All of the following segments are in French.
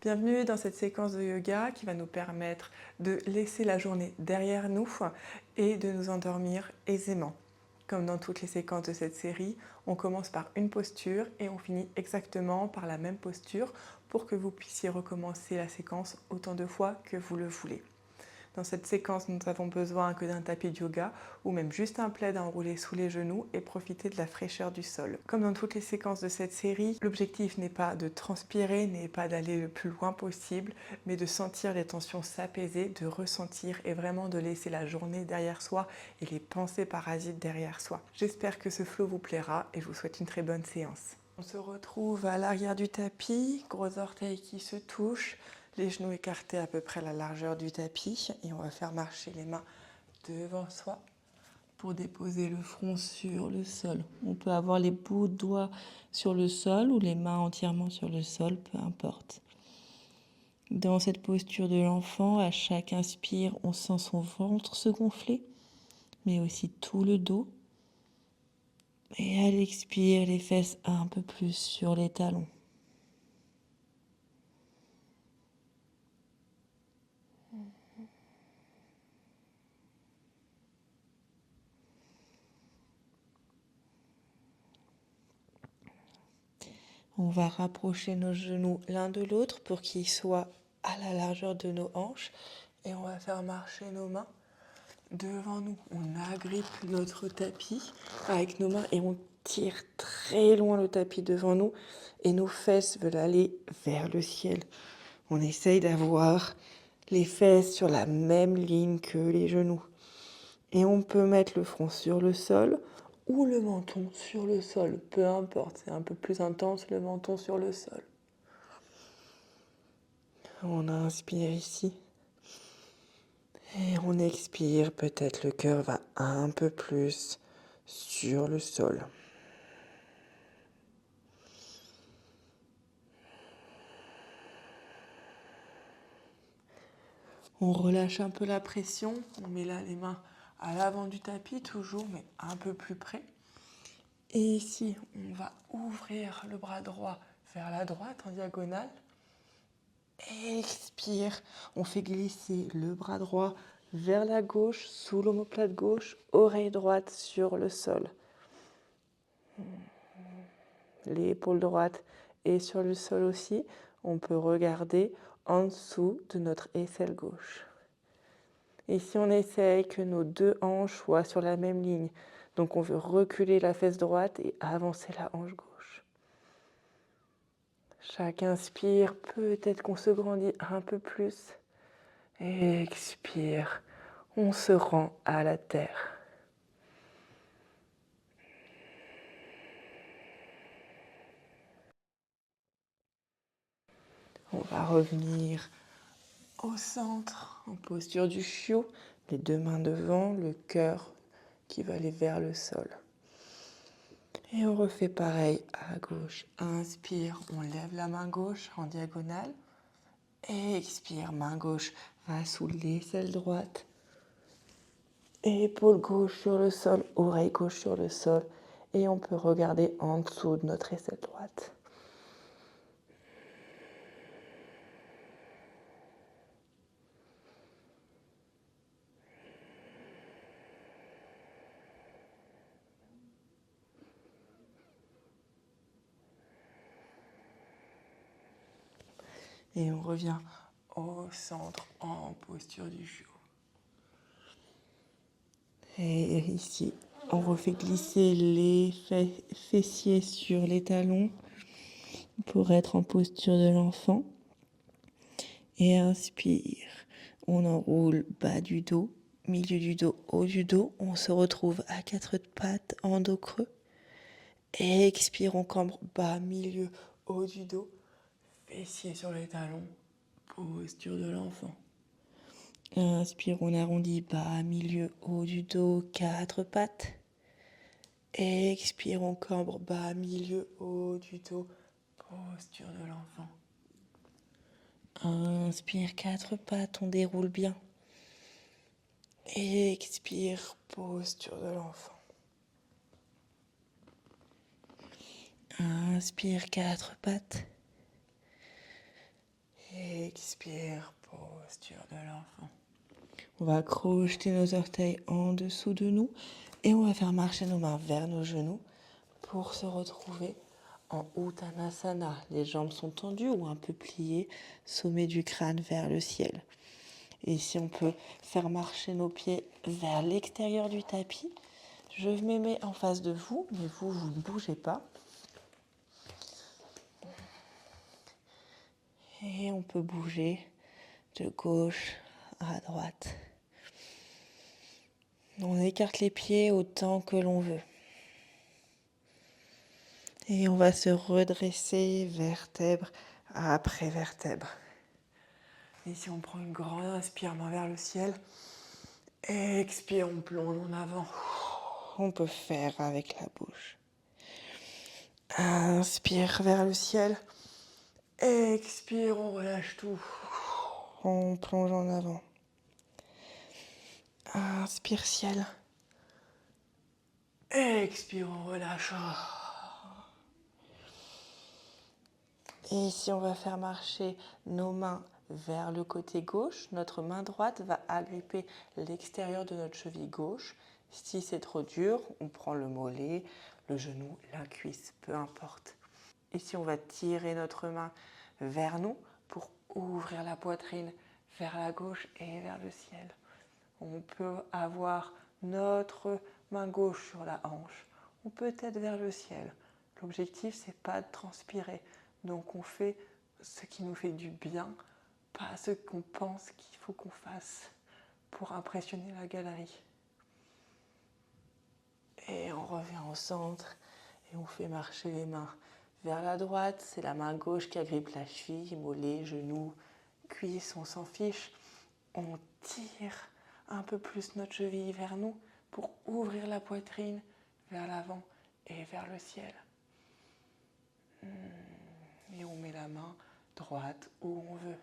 Bienvenue dans cette séquence de yoga qui va nous permettre de laisser la journée derrière nous et de nous endormir aisément. Comme dans toutes les séquences de cette série, on commence par une posture et on finit exactement par la même posture pour que vous puissiez recommencer la séquence autant de fois que vous le voulez. Dans cette séquence, nous n'avons besoin que d'un tapis de yoga ou même juste un plaid enroulé sous les genoux et profiter de la fraîcheur du sol. Comme dans toutes les séquences de cette série, l'objectif n'est pas de transpirer, n'est pas d'aller le plus loin possible, mais de sentir les tensions s'apaiser, de ressentir et vraiment de laisser la journée derrière soi et les pensées parasites derrière soi. J'espère que ce flow vous plaira et je vous souhaite une très bonne séance. On se retrouve à l'arrière du tapis, gros orteils qui se touchent, les genoux écartés à peu près à la largeur du tapis et on va faire marcher les mains devant soi pour déposer le front sur le sol. On peut avoir les bouts de doigts sur le sol ou les mains entièrement sur le sol, peu importe. Dans cette posture de l'enfant, à chaque inspire, on sent son ventre se gonfler, mais aussi tout le dos. Et à l'expire, les fesses un peu plus sur les talons. On va rapprocher nos genoux l'un de l'autre pour qu'ils soient à la largeur de nos hanches. Et on va faire marcher nos mains devant nous. On agrippe notre tapis avec nos mains et on tire très loin le tapis devant nous. Et nos fesses veulent aller vers le ciel. On essaye d'avoir les fesses sur la même ligne que les genoux. Et on peut mettre le front sur le sol ou le menton sur le sol, peu importe, c'est un peu plus intense le menton sur le sol. On inspire ici et on expire, peut-être le cœur va un peu plus sur le sol. On relâche un peu la pression, on met là les mains à l'avant du tapis toujours, mais un peu plus près. Et ici, on va ouvrir le bras droit vers la droite en diagonale. Expire, on fait glisser le bras droit vers la gauche, sous l'omoplate gauche, oreille droite sur le sol. L'épaule droite est sur le sol aussi. On peut regarder en dessous de notre aisselle gauche. Ici, on essaye que nos deux hanches soient sur la même ligne. Donc, on veut reculer la fesse droite et avancer la hanche gauche. Chaque inspire, peut-être qu'on se grandit un peu plus. Expire, on se rend à la terre. On va revenir au centre, en posture du chiot, les deux mains devant, le cœur qui va aller vers le sol. Et on refait pareil à gauche. Inspire, on lève la main gauche en diagonale. Expire, main gauche va sous l'aisselle droite. Épaule gauche sur le sol, oreille gauche sur le sol. Et on peut regarder en dessous de notre aisselle droite. Et on revient au centre en posture du chiot. Et ici, on refait glisser les fessiers sur les talons pour être en posture de l'enfant. Et inspire, on enroule bas du dos, milieu du dos, haut du dos. On se retrouve à quatre pattes en dos creux. Et expire, on cambre bas, milieu, haut du dos, fessiers sur les talons, posture de l'enfant. Inspire, on arrondit bas, milieu, haut du dos, quatre pattes. Expire, on cambre bas, milieu, haut du dos, posture de l'enfant. Inspire, quatre pattes, on déroule bien. Expire, posture de l'enfant. Inspire, quatre pattes. Expire, posture de l'enfant. On va crocheter nos orteils en dessous de nous et on va faire marcher nos mains vers nos genoux pour se retrouver en Uttanasana. Les jambes sont tendues ou un peu pliées, sommet du crâne vers le ciel. Et ici, on peut faire marcher nos pieds vers l'extérieur du tapis. Je me mets en face de vous, mais vous ne bougez pas. Et on peut bouger de gauche à droite. On écarte les pieds autant que l'on veut. Et on va se redresser vertèbre après vertèbre. Ici, on prend une grande inspire, main vers le ciel. Expire, on plonge en avant. On peut faire avec la bouche. Inspire vers le ciel. Expire, on relâche tout. On plonge en avant. Inspire ciel. Expire, on relâche. Et ici, on va faire marcher nos mains vers le côté gauche. Notre main droite va agripper l'extérieur de notre cheville gauche. Si c'est trop dur, on prend le mollet, le genou, la cuisse, peu importe. Ici, on va tirer notre main vers nous pour ouvrir la poitrine vers la gauche et vers le ciel. On peut avoir notre main gauche sur la hanche ou peut-être vers le ciel. L'objectif, c'est pas de transpirer. Donc on fait ce qui nous fait du bien, pas ce qu'on pense qu'il faut qu'on fasse pour impressionner la galerie. Et on revient au centre et on fait marcher les mains vers la droite. C'est la main gauche qui agrippe la cheville, mollet, genou, cuisse, on s'en fiche. On tire un peu plus notre cheville vers nous pour ouvrir la poitrine vers l'avant et vers le ciel. Et on met la main droite où on veut.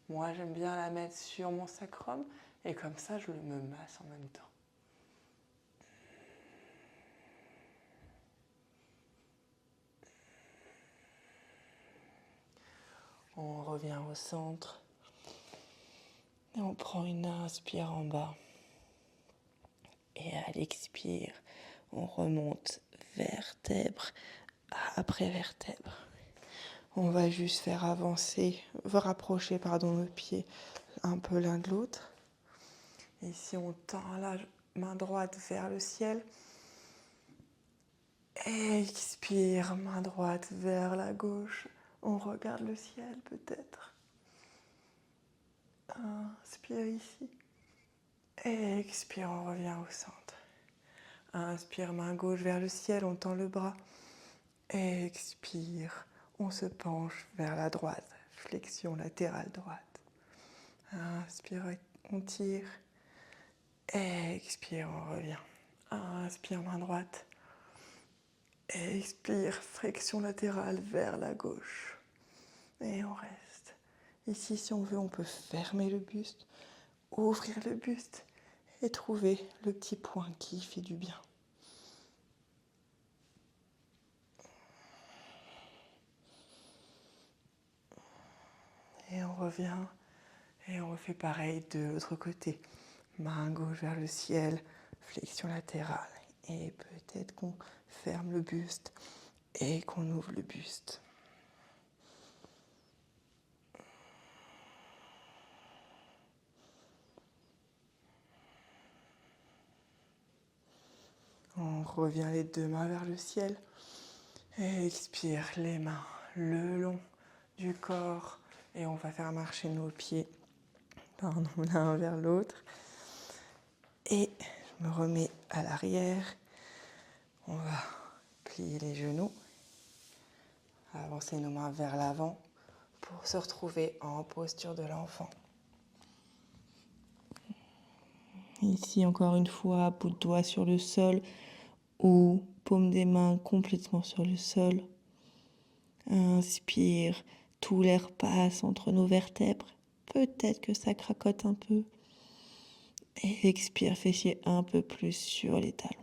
Moi, j'aime bien la mettre sur mon sacrum et comme ça, je me masse en même temps. On revient au centre et on prend une inspire en bas. Et à l'expire, on remonte vertèbre après vertèbre. On va juste faire avancer, rapprocher nos pieds un peu l'un de l'autre. Ici, on tend la main droite vers le ciel. Expire, main droite vers la gauche. On regarde le ciel peut-être. Inspire ici. Expire, on revient au centre. Inspire, main gauche vers le ciel, on tend le bras. Expire, on se penche vers la droite. Flexion latérale droite. Inspire, on tire. Expire, on revient. Inspire, main droite. Expire, flexion latérale vers la gauche. Et on reste. Ici, si on veut, on peut fermer le buste, ouvrir le buste et trouver le petit point qui fait du bien. Et on revient et on refait pareil de l'autre côté. Main gauche vers le ciel, flexion latérale. Et peut-être qu'on ferme le buste et qu'on ouvre le buste. On revient les deux mains vers le ciel. Et expire les mains le long du corps. Et on va faire marcher nos pieds l'un vers l'autre. Et je me remets à l'arrière. On va plier les genoux. Avancer nos mains vers l'avant pour se retrouver en posture de l'enfant. Ici, encore une fois, bout de doigt sur le sol ou paume des mains complètement sur le sol. Inspire, tout l'air passe entre nos vertèbres. Peut-être que ça cracote un peu. Et expire, fessier un peu plus sur les talons.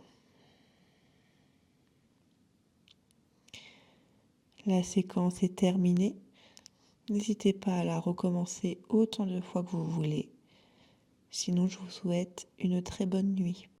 La séquence est terminée. N'hésitez pas à la recommencer autant de fois que vous voulez. Sinon, je vous souhaite une très bonne nuit.